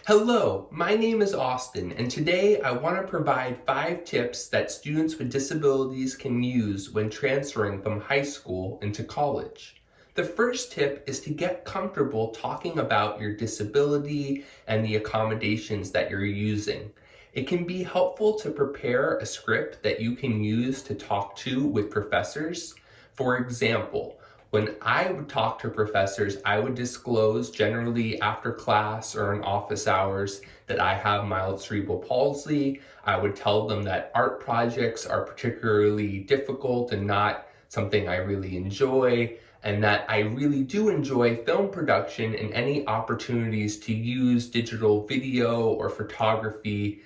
Hello, my name is Austin, and today I want to provide 5 tips that students with disabilities can use when transferring from high school into college. The first tip is to get comfortable talking about your disability and the accommodations that you're using. It can be helpful to prepare a script that you can use to talk to with professors. For example, when I would talk to professors, I would disclose generally after class or in office hours that I have mild cerebral palsy. I would tell them that art projects are particularly difficult and not something I really enjoy, and that I really do enjoy film production and any opportunities to use digital video or photography,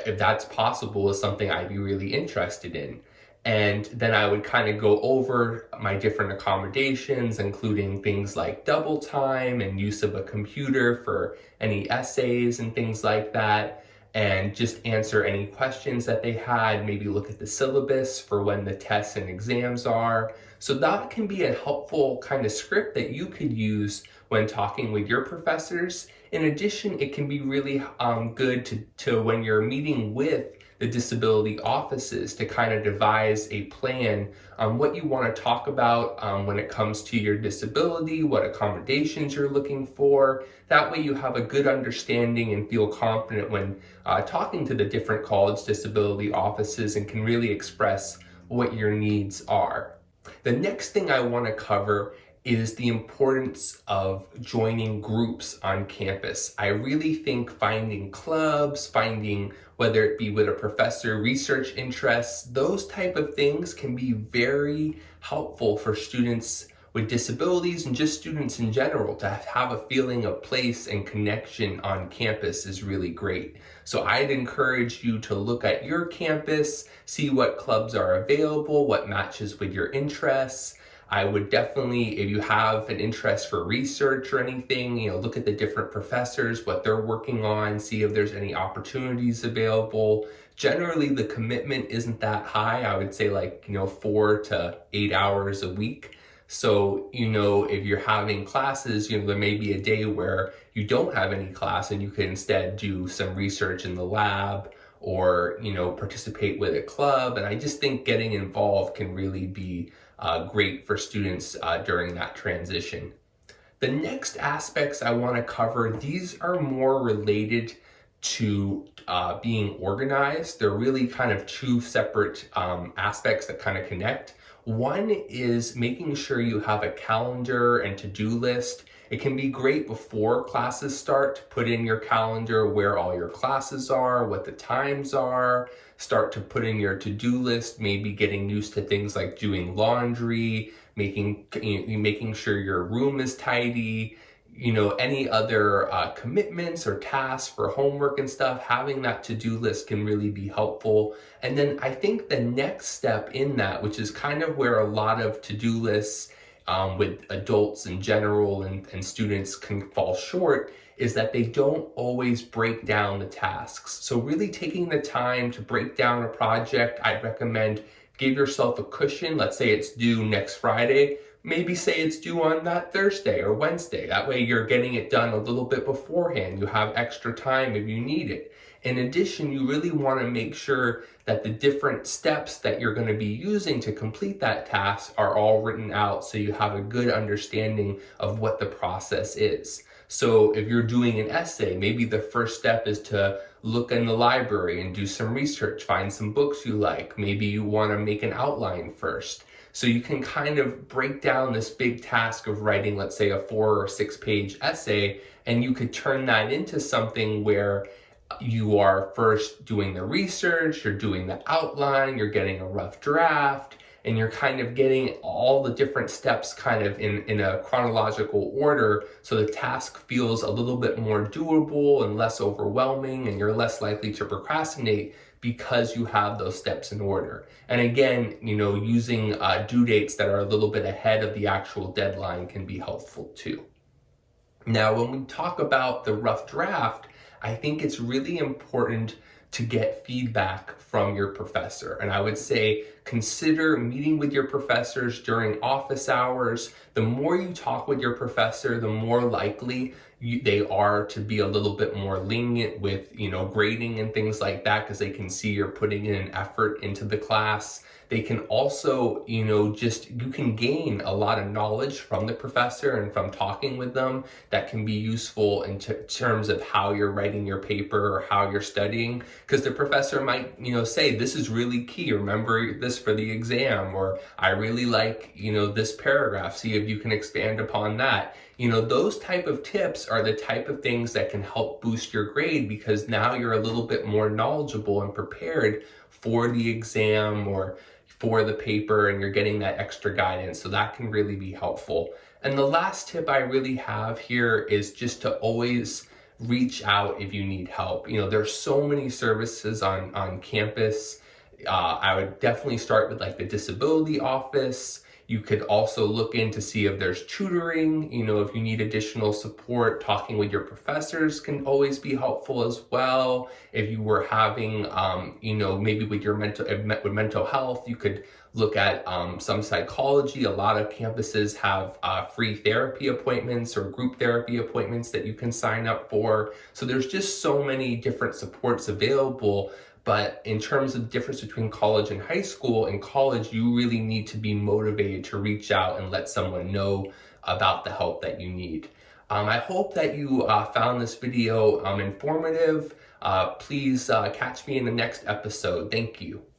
if that's possible, is something I'd be really interested in. And then I would kind of go over my different accommodations, including things like double time and use of a computer for any essays and things like that, and just answer any questions that they had, maybe look at the syllabus for when the tests and exams are. So that can be a helpful kind of script that you could use when talking with your professors. In addition, it can be really good to when you're meeting with the disability offices to kind of devise a plan on what you want to talk about when it comes to your disability, what accommodations you're looking for. That way you have a good understanding and feel confident when talking to the different college disability offices and can really express what your needs are. The next thing I want to cover is the importance of joining groups on campus. I really think finding clubs, finding whether it be with a professor, research interests, those type of things can be very helpful for students with disabilities and just students in general. To have a feeling of place and connection on campus is really great. So I'd encourage you to look at your campus, see what clubs are available, what matches with your interests. I would definitely, if you have an interest for research or anything, look at the different professors, what they're working on, see if there's any opportunities available. Generally, the commitment isn't that high. I would say 4 to 8 hours a week. So, if you're having classes, there may be a day where you don't have any class and you can instead do some research in the lab or, participate with a club. And I just think getting involved can really be great for students during that transition. The next aspects I want to cover, these are more related to being organized. They're really kind of two separate aspects that kind of connect. One is making sure you have a calendar and to-do list. It can be great before classes start to put in your calendar where all your classes are, what the times are, start to put in your to-do list, maybe getting used to things like doing laundry, making sure your room is tidy, any other commitments or tasks for homework and stuff. Having that to-do list can really be helpful. And then I think the next step in that, which is kind of where a lot of to-do lists with adults in general and students can fall short, is that they don't always break down the tasks. So really taking the time to break down a project, I'd recommend give yourself a cushion. Let's say it's due next Friday. Maybe say it's due on that Thursday or Wednesday. That way you're getting it done a little bit beforehand. You have extra time if you need it. In addition, you really want to make sure that the different steps that you're going to be using to complete that task are all written out so you have a good understanding of what the process is. So if you're doing an essay, maybe the first step is to look in the library and do some research, find some books you like. Maybe you want to make an outline first. So you can kind of break down this big task of writing, let's say, a 4 or 6 page essay, and you could turn that into something where you are first doing the research, you're doing the outline, you're getting a rough draft, and you're kind of getting all the different steps kind of in a chronological order, so the task feels a little bit more doable and less overwhelming, and you're less likely to procrastinate because you have those steps in order. And again, using due dates that are a little bit ahead of the actual deadline can be helpful too. Now, when we talk about the rough draft, I think it's really important to get feedback from your professor. And I would say consider meeting with your professors during office hours. The more you talk with your professor, the more likely they are to be a little bit more lenient with, grading and things like that, because they can see you're putting in an effort into the class. They can also, you can gain a lot of knowledge from the professor and from talking with them that can be useful in terms of how you're writing your paper or how you're studying. Because the professor might, say, this is really key. Remember this for the exam, or I really like, this paragraph. See if you can expand upon that. Those type of tips are the type of things that can help boost your grade, because now you're a little bit more knowledgeable and prepared for the exam or for the paper, and you're getting that extra guidance. So that can really be helpful. And the last tip I really have here is just to always reach out if you need help. There's so many services on campus. I would definitely start with like the disability office. You could also look in to see if there's tutoring. If you need additional support, talking with your professors can always be helpful as well. If you were having, maybe with your mental health, you could look at some psychology. A lot of campuses have free therapy appointments or group therapy appointments that you can sign up for. So there's just so many different supports available. But in terms of the difference between college and high school, in college, you really need to be motivated to reach out and let someone know about the help that you need. I hope that you found this video informative. Please catch me in the next episode. Thank you.